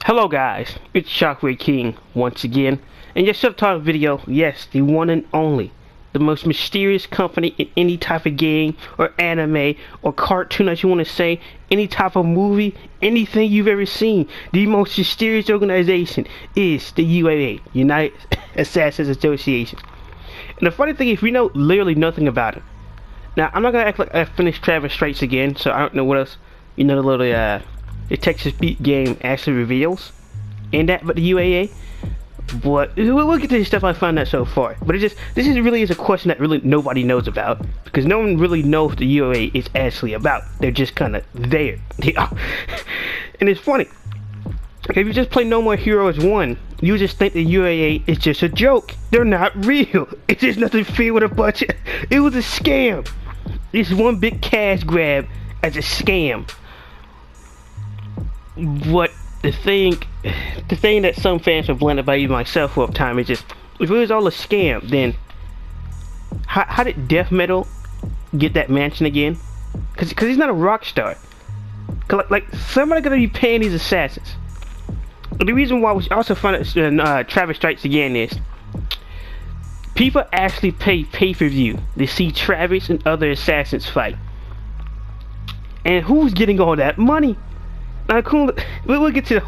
Hello guys, it's Shockwave King once again, and your subtitle video, yes, the one and only, the most mysterious company in any type of game, or anime, or cartoon as you want to say, any type of movie, anything you've ever seen. The most mysterious organization is the UAA, United Assassins Association. And the funny thing is, we know literally nothing about it. Now, I'm not going to act like I finished Travis Strikes again, so I don't know what else, the little, the Texas Beat game actually reveals in that, but the UAA. But we'll get to the stuff I found out so far. But this really is a question that really nobody knows about, because no one really knows what the UAA is actually about. They're just kind of there. And it's funny, if you just play No More Heroes 1, you just think the UAA is just a joke. They're not real. It's just nothing filled with a bunch of... It was a scam. It's one big cash grab as a scam. But the thing that some fans are blinded by, even myself for a time, is just, if it was all a scam, then how did Death Metal get that mansion again? Cause he's not a rock star. Like somebody gonna be paying these assassins. But the reason why we also found out Travis Strikes Again is people actually pay pay-per-view to see Travis and other assassins fight. And who's getting all that money? Now, cool. We'll get to the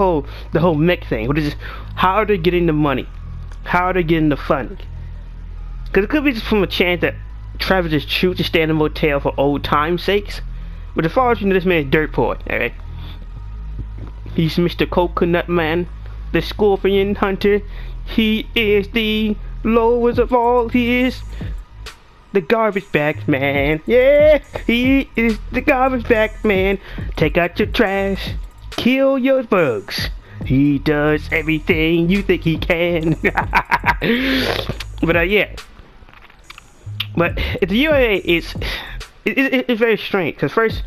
whole mech thing. What is this? How are they getting the money? How are they getting the funding? Because it could be just from a chance that Travis is true to stay in a motel for old time's sakes. But as far as you know, this man is dirt poor. All right. He's Mr. Coconut Man, the Scorpion Hunter. He is the lowest of all. He is the garbage bag man. Yeah, he is the garbage bag man. Take out your trash, kill your bugs. He does everything you think he can. But yeah. But the UAA is it's very strange, because first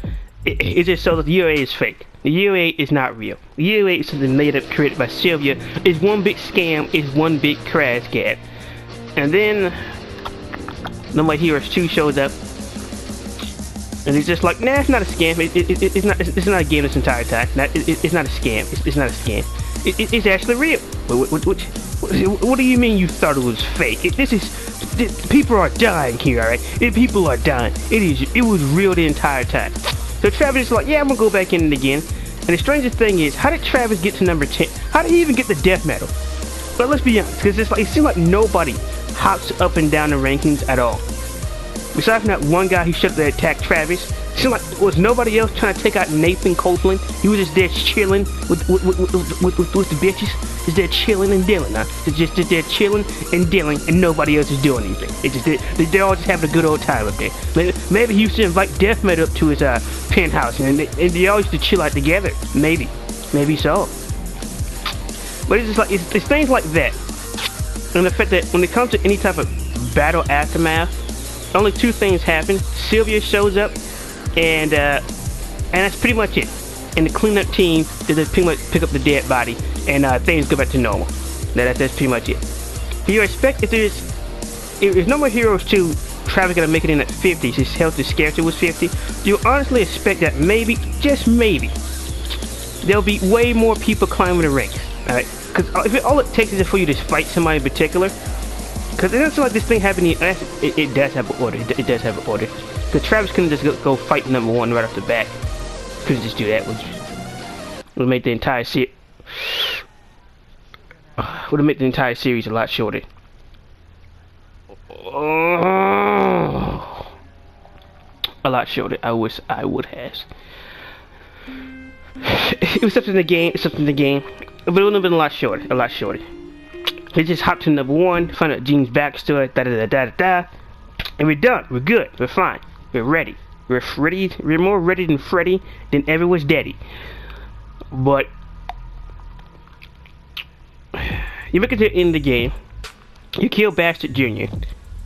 it just shows that the UAA is fake. The UAA is not real. The UAA is something made up, created by Sylvia. It's one big scam. It's one big crash gag. And then No More Heroes 2 shows up, and he's just like, nah, it's not a scam. It's not a game this entire time. It's not a scam. It's not a scam. It's actually real. What do you mean you thought it was fake? People are dying here, alright? People are dying. It was real the entire time. So Travis is like, yeah, I'm gonna go back in it again. And the strangest thing is, how did Travis get to number 10? How did he even get the death medal? But let's be honest, because it seems like nobody hops up and down the rankings at all. Besides from that one guy who showed up to attack Travis, it seemed like was nobody else trying to take out Nathan Copeland. He was just there chilling with the bitches. Just there chilling and dealing, huh? Just there chilling and dealing, and nobody else is doing anything. It's just they're all just having a good old time up there. Maybe he used to invite Death Metal up to his penthouse, and they all used to chill out together. Maybe so. But it's just like it's things like that. And the fact that when it comes to any type of battle aftermath, only two things happen. Sylvia shows up, and that's pretty much it. And the cleanup team, they just pretty much pick up the dead body, and things go back to normal. That's pretty much it. Do you expect if No More Heroes 2, Travis gonna make it in at 50, his health is scarcer was 50, do you honestly expect that maybe, just maybe, there'll be way more people climbing the ranks? Alright? Because all it takes is for you to fight somebody in particular. Because it doesn't seem like this thing happening. It does have an order. It does have an order. Because Travis couldn't just go fight number 1 right off the bat. Couldn't just do that. Would make the entire series. Would have made the entire series a lot shorter. A lot shorter. I wish I would have. It was something in the game. It's something in the game. But it would have been a lot shorter. A lot shorter. They just hopped to number 1, find out Gene's backstory, and we're done. We're good. We're fine. We're ready. We're ready. We're more ready than Freddy than ever was Daddy. But you make it to the end of the game. You kill Bastard Jr.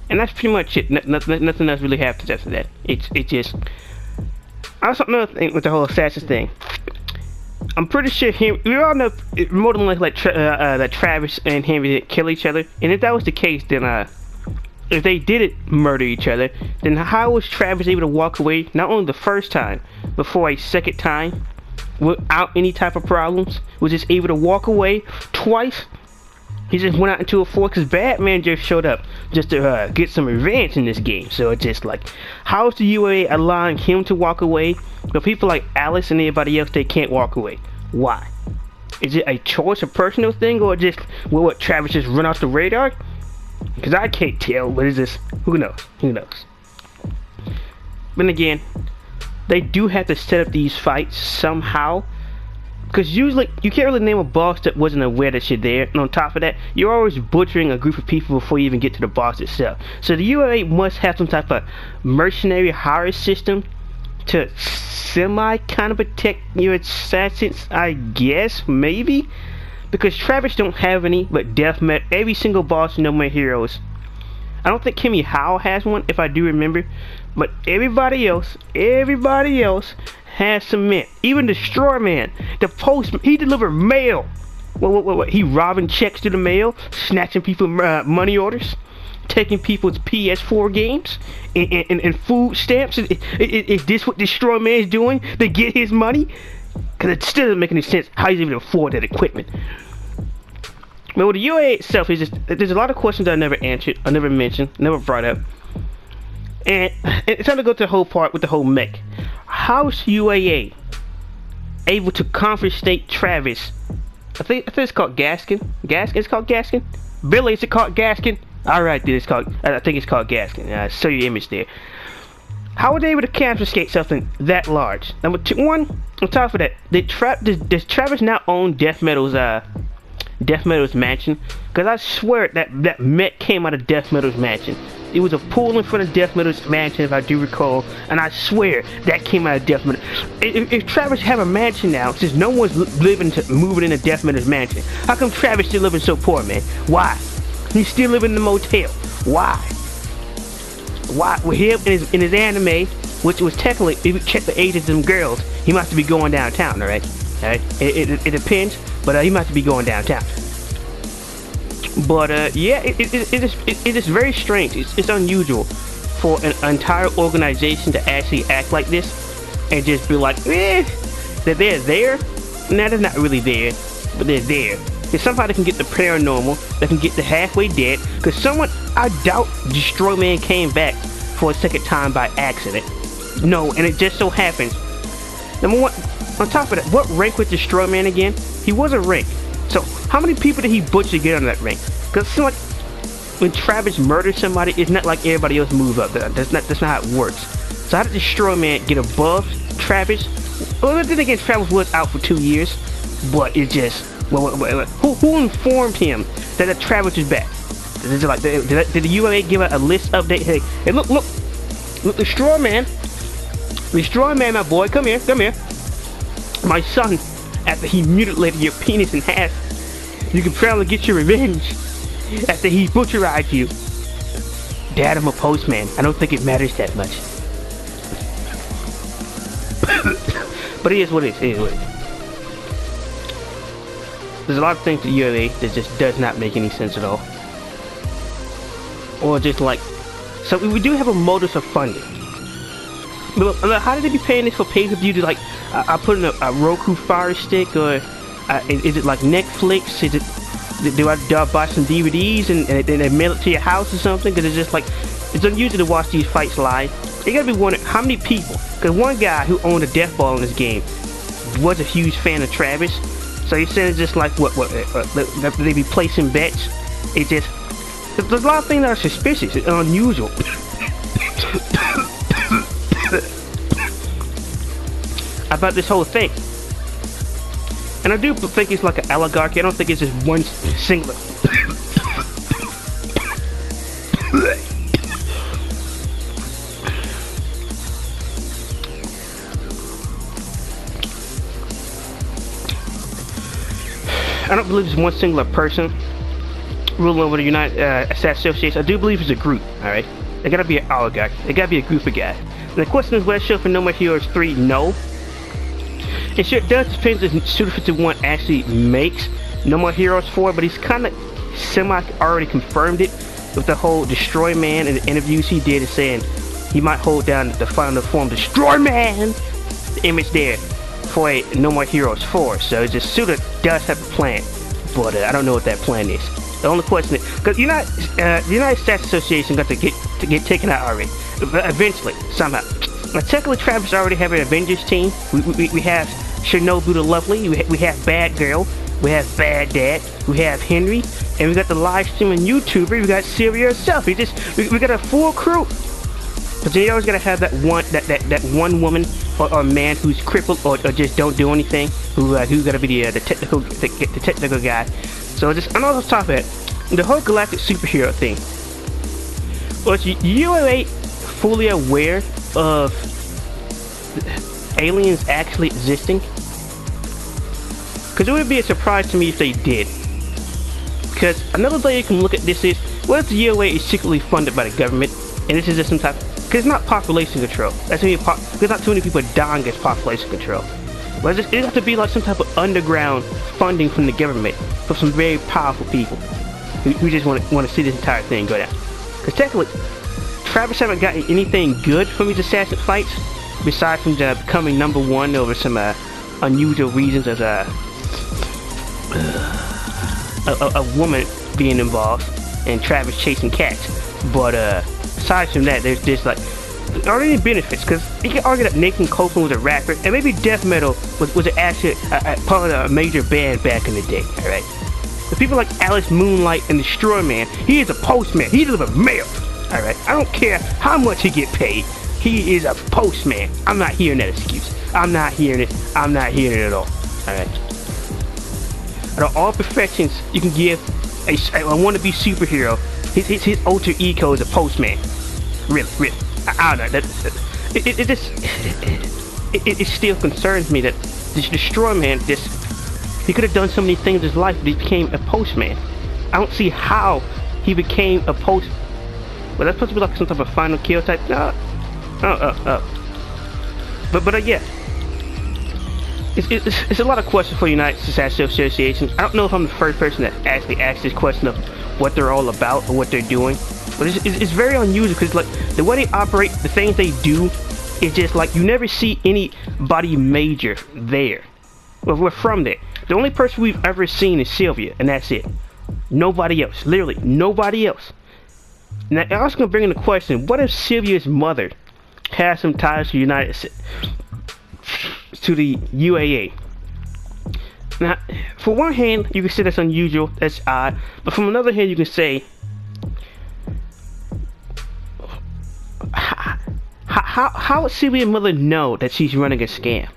And that's pretty much it. Nothing else really happens after that. It's just. Also, another thing with the whole assassin thing. I'm pretty sure we all know more than likely that Travis and Henry didn't kill each other. And if that was the case, then if they didn't murder each other, then how was Travis able to walk away not only the first time, but for a second time? without any type of problems. Was just able to walk away twice. He just went out into a fork because Batman just showed up just to get some revenge in this game. So it's just like, how is the UAA allowing him to walk away, but people like Alice and everybody else, they can't walk away? Why? Is it a choice, a personal thing, or just what Travis just run off the radar? Because I can't tell. What is this? Who knows? Who knows? But again, they do have to set up these fights somehow. Because usually, you can't really name a boss that wasn't aware that you're there. And on top of that, you're always butchering a group of people before you even get to the boss itself. So the UAA must have some type of mercenary hire system to semi kind of protect your assassins, I guess, maybe? Because Travis don't have any, but Deathmatch, every single boss in No More Heroes. I don't think Kimmy Howell has one, if I do remember. But everybody else has some men. Even Destroy Man, the postman, he delivered mail. What? He robbing checks to the mail, snatching people money orders, taking people's PS4 games and food stamps. Is this what Destroy Man is doing to get his money? Because it still doesn't make any sense how he's even afford that equipment. But with the UAA itself, is just, there's a lot of questions I never answered, I never mentioned, never brought up. And it's time to go to the whole part with the whole mech. How's UAA able to confiscate Travis? I think it's called Gaskin. It's called Gaskin. Billy, is it called Gaskin? Alright, dude, I think it's called Gaskin. I saw your image there. How were they able to confiscate something that large? Number two, one, on top of that, does Travis now own Death Metal's mansion? Because I swear that mech came out of Death Metal's mansion. It was a pool in front of Death Metal's mansion, if I do recall, and I swear that came out of Death Metal. If Travis have a mansion now, since no one's moving into Death Metal's mansion, how come Travis still living so poor, man? Why? He's still living in the motel. Why? With him in his anime, which was technically, if you check the ages of them girls, he must be going downtown, alright? It depends, but he must be going downtown. But yeah, it is very strange. It's unusual for an entire organization to actually act like this and just be like, that they're there. Nah, they're not really there, but they're there. There's somebody that can get the paranormal, that can get the halfway dead. Because someone, I doubt Destroy Man came back for a second time by accident. No, and it just so happens. Number one, on top of that, what rank was Destroy Man again? He was a rank. So, how many people did he butcher to get on that rank? Because it seems like when Travis murders somebody, it's not like everybody else move up. That's not how it works. So how did Destroy Man get above Travis? Well, then again, Travis was out for 2 years, but it's just, who informed him that Travis is back? Is it like, did the UAA give a list update? Hey, look, Destroy Man, my boy, come here. My son, after he mutilated your penis in half, you can probably get your revenge after he butcherized you. Dad, I'm a postman. I don't think it matters that much. But it is what it is. There's a lot of things to UAA that just does not make any sense at all. Or just like, so we do have a modus of funding. But how did they be paying this for pay-per-view? To like, I put in a Roku Fire Stick, or is it like Netflix? Is it? Do I buy some DVDs and they mail it to your house or something? Because it's just like, it's unusual to watch these fights live. You gotta be wondering how many people. Because one guy who owned a death ball in this game was a huge fan of Travis. So you're saying it's just like they be placing bets. It just, there's a lot of things that are suspicious and unusual. About this whole thing. And I do think it's like an oligarchy. I don't think it's just one singular. I don't believe it's one singular person ruling over the United Association. I do believe it's a group, alright? They gotta be an oligarch. They gotta be a group of guys. And the question is, will that show for No More Heroes 3? No. It sure does depend if Suda 51 actually makes No More Heroes 4, but he's kind of semi already confirmed it with the whole Destroy Man and the interviews he did, saying he might hold down the final form Destroy Man, the image there, for a No More Heroes 4, so it just sort of does have a plan, but I don't know what that plan is. The only question is, because the United States Association got to get taken out already, eventually, somehow. Now, technically, Travis already have an Avengers team. We have Shinobu the Lovely, we have Bad Girl, we have Bad Dad, we have Henry, and we got the live streaming YouTuber, we got Sylvia herself. We got a full crew. But then you always gotta have that one woman or man who's crippled or just don't do anything, who's gotta be the technical guy. So just and also top of it, the whole galactic superhero thing. Was UAA fully aware of aliens actually existing? Because it would be a surprise to me if they did. Because another way you can look at this is, what if the UAA is secretly funded by the government, and this is just some type? Because it's not population control. There's not too many people dying as population control. But it has to be like some type of underground funding from the government for some very powerful people who just want to see this entire thing go down. Because technically, Travis haven't gotten anything good from these assassin fights, besides from becoming #1 over some unusual reasons, as a woman being involved and Travis chasing cats. But aside from that, there's like already benefits, because you can argue that Nathan Copeland was a rapper, and maybe death metal was actually part of a major band back in the day. All right, the people like Alice Moonlight and Destroy Man, he is a postman. He delivers mail. All right, I don't care how much he get paid. He is a postman. I'm not hearing that excuse. I'm not hearing it. I'm not hearing it at all. All right. Out of all perfections you can give a wannabe superhero, his alter ego is a postman. Really. I don't know. It still concerns me that this Destroy Man, he could have done so many things in his life, but he became a postman. I don't see how he became a post. Well, that's supposed to be like some type of final kill type. No. But yeah. It's a lot of questions for United States Association. I don't know if I'm the first person that actually asked this question of what they're all about or what they're doing. But it's very unusual, because like the way they operate, the things they do, is just like you never see anybody major there. Well, we're from there. The only person we've ever seen is Sylvia, and that's it. Nobody else. Literally, nobody else. Now, I was going to bring in the question, what if Sylvia's mother has some ties to the UAA? Now, for one hand, you can say that's unusual, that's odd, but from another hand, you can say, how would Sylvia's mother know that she's running a scam?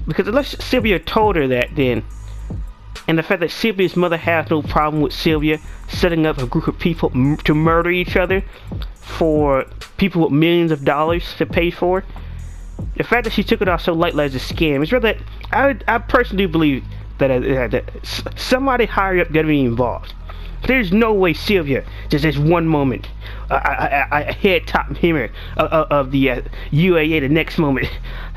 Because unless Sylvia told her that, then, and the fact that Sylvia's mother has no problem with Sylvia setting up a group of people to murder each other for people with millions of dollars to pay for, the fact that she took it off so lightly as a scam is rather. I personally believe that somebody higher up got to be involved. There's no way Sylvia just this one moment a head top hammer of the UAA, the next moment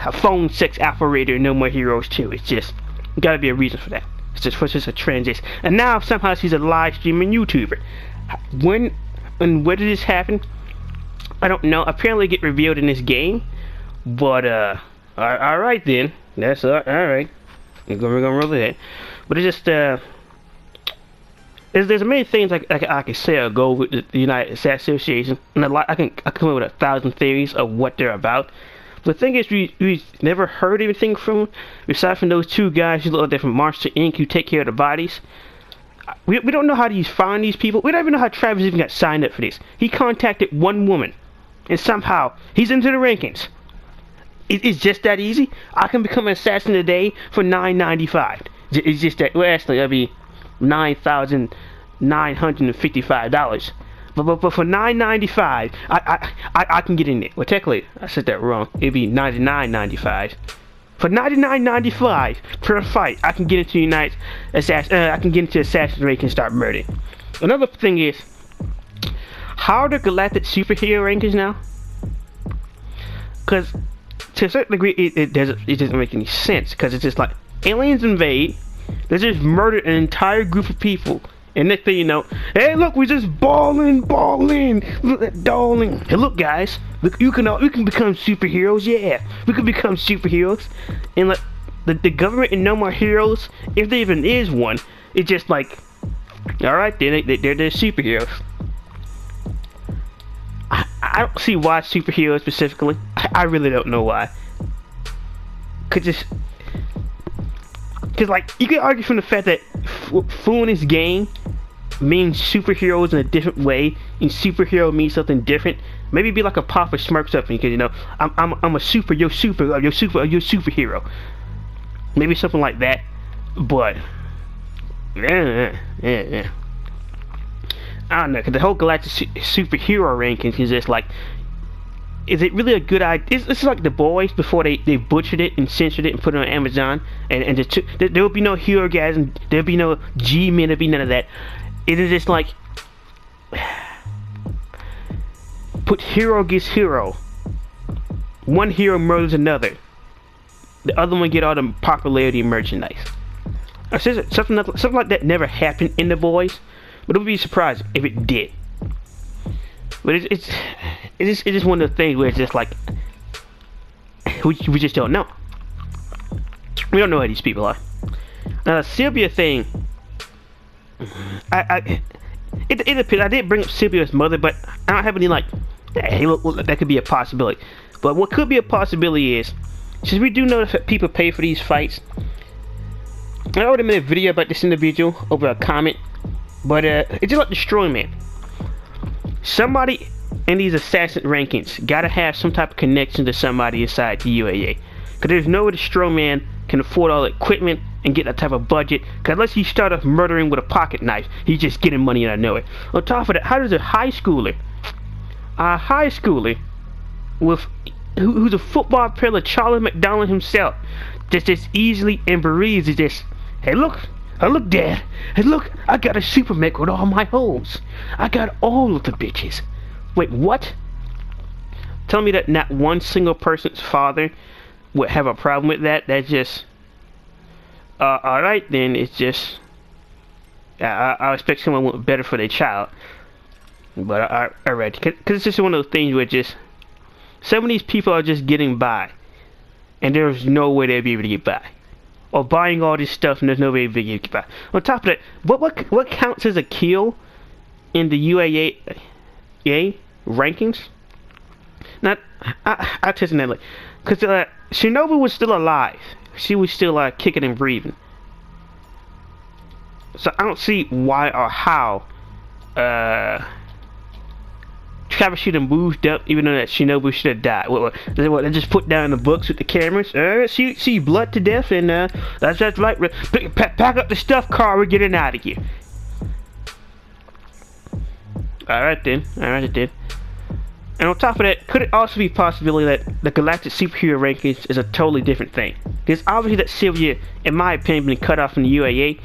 a phone sex operator, No More Heroes 2. It's just got to be a reason for that. It's just a transition. And now somehow she's a live streaming YouTuber. When and where did this happen? I don't know. Apparently it get revealed in this game. But alright then. That's alright. We're gonna roll with that. But it's just there's many things I can say or go with the United States Association, and I can come up with 1,000 theories of what they're about. The thing is, we never heard anything from them, aside from those two guys who look like they're from Monster Inc. who take care of the bodies. We don't know how to find these people. We don't even know how Travis even got signed up for this. He contacted one woman, and somehow he's into the rankings. It's just that easy. I can become an assassin today for $9.95. It's just that. Well, actually, that'd be $9,955. But for $9.95, I can get in there. Well, technically, I said that wrong. It'd be $99.95. For $99.95 per fight, I can get into I can get into assassin rank and start murdering. Another thing is, how are the galactic superhero rankings now? Because to a certain degree, it doesn't make any sense. Because it's just like aliens invade, they just murdered an entire group of people And next thing you know, hey, look, we just balling. Look at balling. Hey, look, guys, look, we can become superheroes. Yeah, we can become superheroes. And like the government and no more heroes, if there even is one, it's just like, all right, they're superheroes. I don't see why superheroes specifically. I really don't know why. Cause like you can argue from the fact that fooling this game means superheroes in a different way, and superhero means something different. Maybe be like a Papa Smurf something, because you know I'm a superhero. Maybe something like that. But yeah. I don't know, because the whole galactic superhero rankings is just like, is it really a good idea? It's like The Boys before they butchered it and censored it and put it on Amazon, and just there will be no hero guys and there'll be no G-men, there'll be none of that. It is just like, put hero against hero. One hero murders another. The other one get all the popularity and merchandise. Something like that never happened in The Boys, but it would be surprised if it did. But it's just one of the things where it's just like we just don't know. We don't know who these people are. Now the Sylvia thing, it depends. I did bring up Sylvia's mother, but I don't have any like, hey, look, that could be a possibility. But what could be a possibility is, since we do know that people pay for these fights, I already made a video about this individual over a comment, but it's just like the Strongman. Somebody in these assassin rankings gotta have some type of connection to somebody inside the UAA, because there's no way the Strongman can afford all the equipment and get that type of budget, because unless he start off murdering with a pocket knife, he's just getting money and I know it. On top of that, how does a high schooler with who's a football player, Charlie McDonald himself, just easily and breezy just, hey look, Dad, hey look, I got a super mech with all my holes. I got all of the bitches. Wait, what? Tell me that not one single person's father would have a problem with that? That's just, alright then, it's just, I expect someone want better for their child. But, alright, because it's just one of those things where just, some of these people are just getting by, and there's no way they'll be able to get by. Or buying all this stuff and there's no way to get by. On top of that, what counts as a kill in the UAA rankings? Not, I'll tell you that later. Because Shinobu was still alive. She was still kicking and breathing. So I don't see why or how Travis should have moved up, even though that Shinobu should have died. What they just put down in the books with the cameras. See blood to death, and that's right. Pack up the stuff, Carl. We're getting out of here. Alright then. And on top of that, could it also be a possibility that the Galactic Superhero Rankings is a totally different thing? Because obviously that Sylvia, in my opinion, been cut off from the UAA.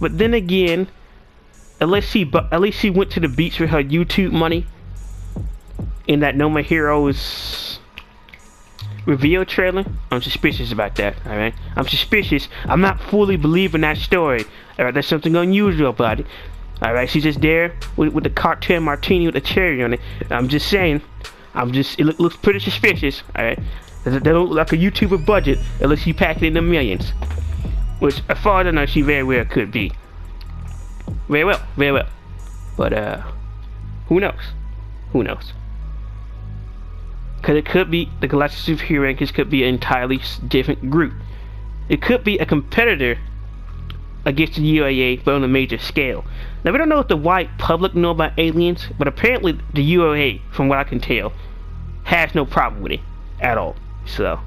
But then again, at least she went to the beach with her YouTube money. In that No More Heroes reveal trailer, I'm suspicious about that. Alright, I'm suspicious. I'm not fully believing that story. Alright, there's something unusual about it. Alright, she's just there with the cartel martini with the cherry on it. I'm just saying. It looks pretty suspicious. Alright, that don't look like a YouTuber budget unless she packed it in the millions. Which, as far as I know, she very well could be. Very well. But who knows? Because it could be the Galactic Superhero Rankings could be an entirely different group. It could be a competitor against the UAA, but on a major scale. Now we don't know what the wide public know about aliens, but apparently the UAA, from what I can tell, has no problem with it at all. So,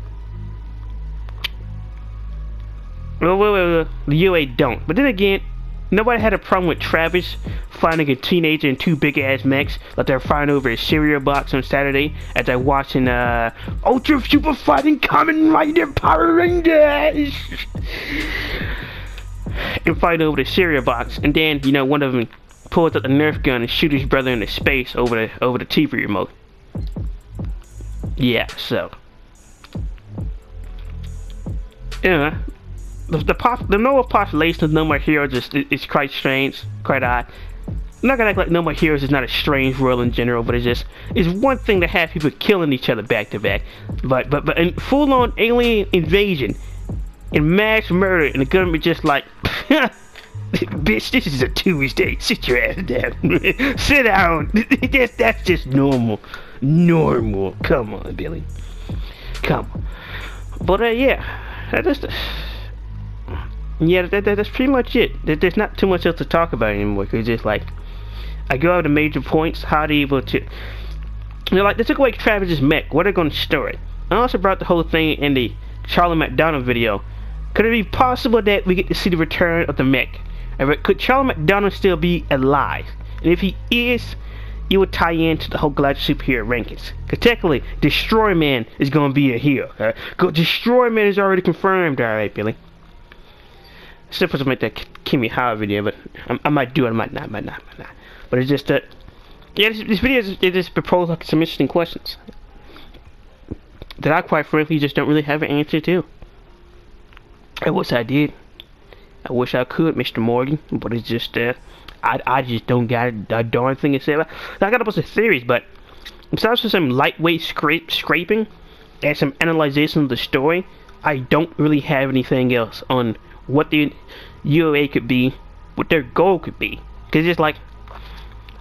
well, the UAA don't. But then again, nobody had a problem with Travis finding a teenager in two big ass mechs like they're fighting over a cereal box on Saturday as they're watching Ultra Super Fighting Kamen Rider Power Rangers and fighting over the cereal box, and then one of them pulls out the Nerf gun and shoots his brother into space over the TV remote. Yeah, so the normal population of No More Heroes is quite strange, quite odd. I'm not gonna act like No More Heroes is not a strange world in general, but it's one thing to have people killing each other back to back, but in full-on alien invasion, and mass murder, and the government just like, bitch, this is a Tuesday. Sit your ass down. Sit down. That's just normal. Normal. Come on, Billy. Come on. But yeah, that's pretty much it. There's not too much else to talk about anymore. Cause it's just like, I go over the major points. How they able to, like they took away Travis's mech. What are they going to store it? I also brought the whole thing in the Charlie McDonald video. Could it be possible that we get to see the return of the mech? Could Charlie McDonald still be alive? And if he is, it would tie into the whole Galactic Superhero rankings. Because technically, Destroy Man is going to be a hero. Destroy Man is already confirmed. Alright, Billy. Still supposed to make that Kimi Hao video, but I might do it, I might not. But it's just that, yeah, this video is just proposed like some interesting questions that I quite frankly just don't really have an answer to. I wish I did. I wish I could, Mr. Morgan, but it's just I just don't got a darn thing to say about. I got a bunch of theories, but besides for some lightweight scraping and some analyzation of the story, I don't really have anything else on what the UAA could be, what their goal could be. Cause it's like,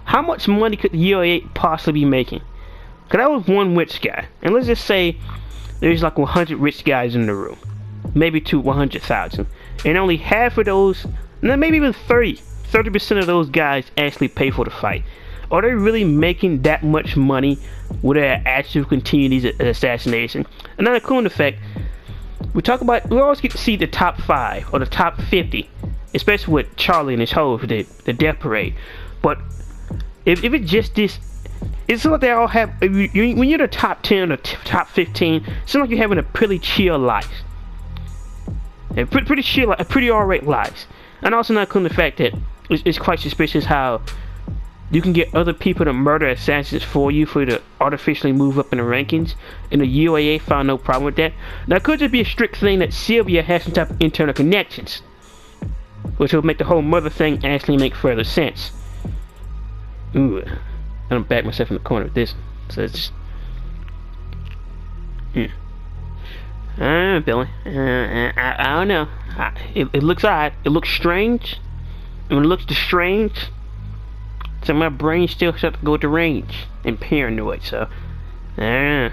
how much money could the UAA possibly be making? Cause I was one rich guy, and let's just say there's like 100 rich guys in the room, maybe to 100,000, and only half of those, maybe even 30% of those guys actually pay for the fight. Are they really making that much money? Would they actually continue these assassinations? Another cool effect, we always get to see the top 5 or the top 50, especially with Charlie and his hoes, the death parade. But if it's just this, it's like they all have, when you're the top 10 or top 15, it seems like you're having a pretty chill life. And pretty chill, a pretty alright life. And also not cool the fact that it's quite suspicious how you can get other people to murder assassins for you to artificially move up in the rankings, and the UAA found no problem with that. Now it could just be a strict thing that Sylvia has some type of internal connections, which will make the whole mother thing actually make further sense. Ooh, I don't back myself in the corner with this, so it's just, Billy, I don't know. It looks odd. It looks strange. And when it looks strange, so my brain still starts to go deranged and paranoid. So, that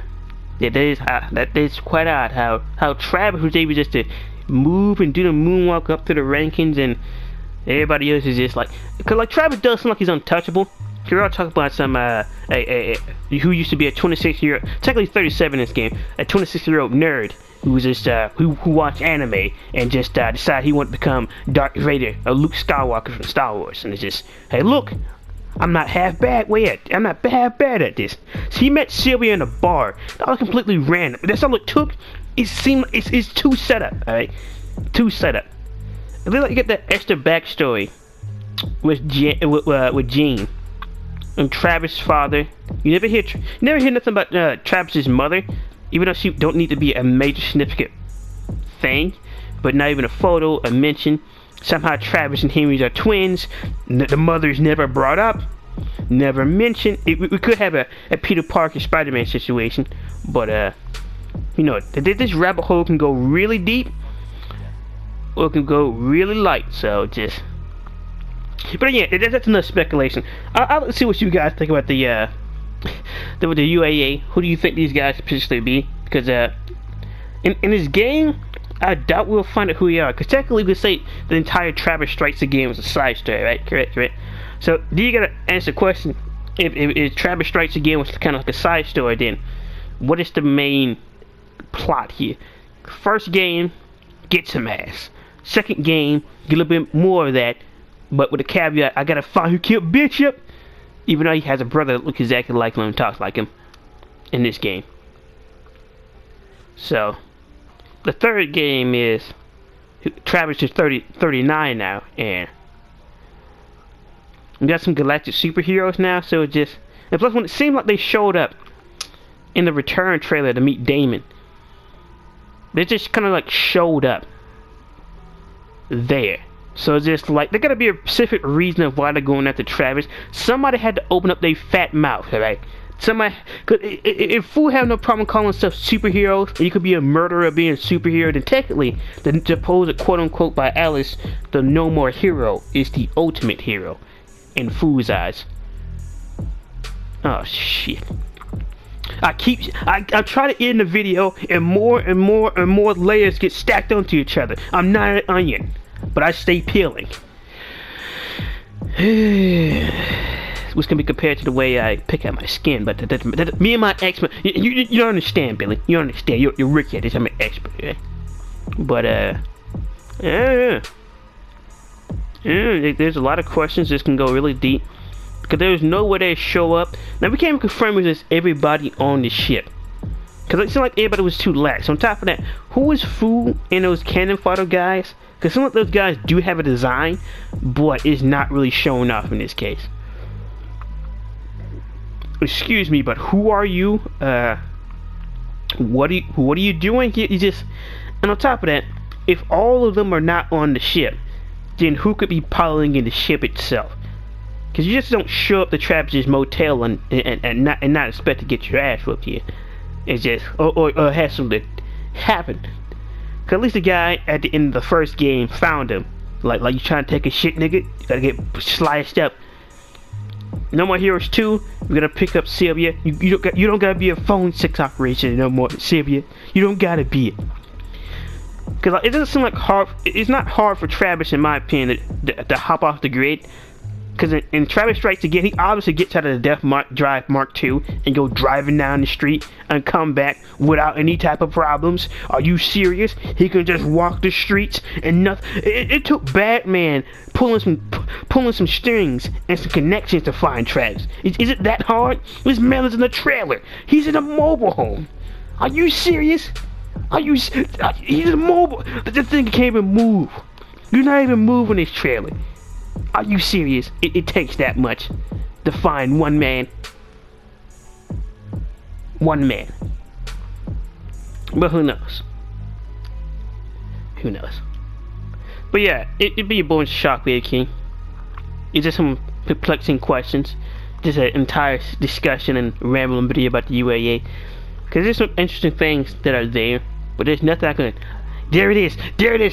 is quite odd how Travis was able just to move and do the moonwalk up to the rankings, and everybody else is just like, cause like Travis does seem like he's untouchable. We're all talking about some who used to be a 26-year-old, technically 37 in this game, a 26-year-old nerd who was just who watched anime and just decided he wanted to become Darth Vader or Luke Skywalker from Star Wars. And it's just, hey, look, I'm not half bad. I'm not half bad at this. So he met Sylvia in a bar. That was completely random. That's all it took. It seemed it's too setup. All right, too setup. I feel like you get that extra backstory with Jean and Travis' father. You never hear nothing about Travis's mother, even though she don't need to be a major significant thing, but not even a photo, a mention. Somehow Travis and Henry are twins. The mother's never brought up, never mentioned. We could have a Peter Parker Spider-Man situation, but you know, this rabbit hole can go really deep or it can go really light. So just, but yeah, that's enough speculation. I'll see what you guys think about the UAA. Who do you think these guys should potentially be? Because in this game, I doubt we'll find out who they are. Because technically, we could say the entire Travis Strikes Again was a side story, right? Correct. So, do you gotta answer the question? If Travis Strikes Again was kind of like a side story, then what is the main plot here? First game, get some ass. Second game, get a little bit more of that, but with a caveat: I gotta find who killed Bishop. Even though he has a brother that looks exactly like him and talks like him in this game. So, the third game is Travis is 39 now, and we got some galactic superheroes now. So it just, and plus when it seemed like they showed up in the return trailer to meet Damon, they just kind of like showed up. there. So it's just like, there gotta be a specific reason of why they're going after Travis. Somebody had to open up their fat mouth, alright? Somebody, cause if fool have no problem calling stuff superheroes, and you could be a murderer being a superhero, then technically, the supposed quote unquote by Alice, the no more hero is the ultimate hero in fool's eyes. Oh shit. I try to end the video, and more layers get stacked onto each other. I'm not an onion, but I stay peeling. Which can be compared to the way I pick out my skin, but me and my expert, you don't understand, Billy. You don't understand. You're Ricky at this. I'm an expert, right? But there's a lot of questions. This can go really deep because there's no way they show up. Now we can't even confirm if it's everybody on the ship, because it seemed like everybody was too lax. On top of that, who was Fu and those cannon fodder guys? Because some of those guys do have a design, but it's not really showing off in this case. Excuse me, but who are you? What are you doing here? You just, and on top of that, if all of them are not on the ship, then who could be piloting in the ship itself? Because you just don't show up to Travis's motel and not expect to get your ass whooped here. It's just or have something happen. Because at least the guy at the end of the first game found him. Like you trying to take a shit, nigga? You gotta get sliced up. No More Heroes 2, we're gonna pick up Sylvia. You don't gotta be a phone 6 operation no more, Sylvia. You don't gotta be it. Cause like, it doesn't seem like hard. It's not hard for Travis, in my opinion, to hop off the grid. Cause in Travis Strikes Again, he obviously gets out of the Death Drive Mark II and go driving down the street and come back without any type of problems. Are you serious? He can just walk the streets and nothing. It took Batman pulling some strings and some connections to find Travis. Is it that hard? This man is in a trailer. He's in a mobile home. Are you serious? He's a mobile. This thing can't even move. You're not even moving this trailer. Are you serious? It takes that much to find one man. One man. But who knows? Who knows? But yeah, it'd be a boring Shockwave King. It's just some perplexing questions. Just an entire discussion and rambling video about the UAA. Because there's some interesting things that are there, but there's nothing I can. There it is,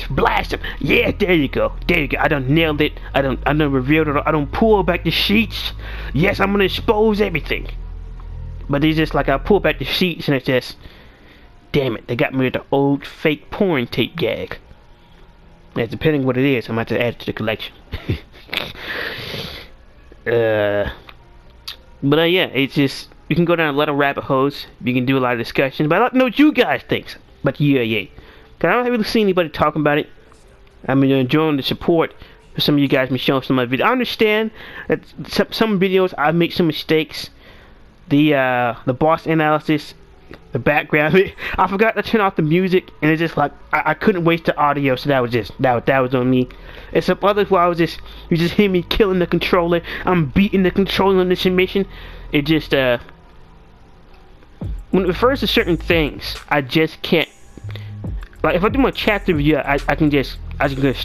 blast him. Yeah, there you go. I done nailed it. I done revealed it. I done pulled back the sheets. Yes, I'm gonna expose everything. But it's just like I pull back the sheets and it's just, damn it, they got me with the old fake porn tape gag. And depending what it is, I might have to add it to the collection. Yeah, it's just, you can go down a lot of rabbit holes. You can do a lot of discussions, but I'd like to know what you guys think about the UAA. Cause I don't really see anybody talking about it. I'm enjoying the support for some of you guys. Me showing some of my videos. I understand that some videos I make some mistakes. The boss analysis, the background. I forgot to turn off the music, and it's just like I couldn't waste the audio, so that was just that was on me. And some others where you just hear me killing the controller. I'm beating the controller on this mission. It just when it refers to certain things, I just can't. Like if I do my chapter review, I can just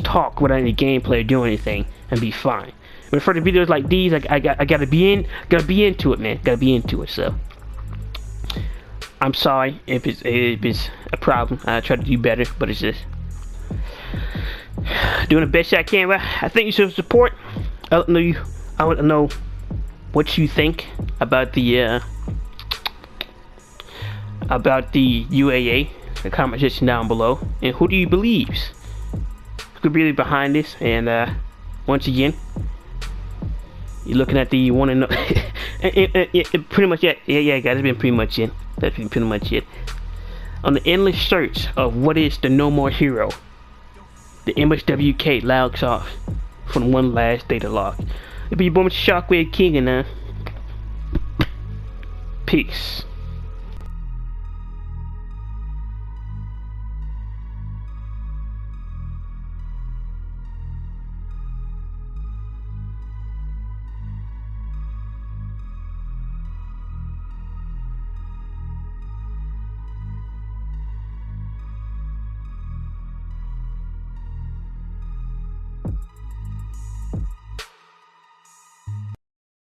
talk without any gameplay or do anything and be fine. But for the videos like these, I gotta be into it, man. Gotta be into it. So I'm sorry if it's a problem. I try to do better, but it's just doing the best I can. But I thank you for the support. I want to know what you think about the UAA. The comment section down below, and who do you believe could be behind this? And once again, you're looking at the one and pretty much yeah guys, that's been pretty much it. That's been pretty much it on the endless search of what is the No More Hero. The MSWK logs off from one last data log. It'll be your boy Shockwave King, and peace.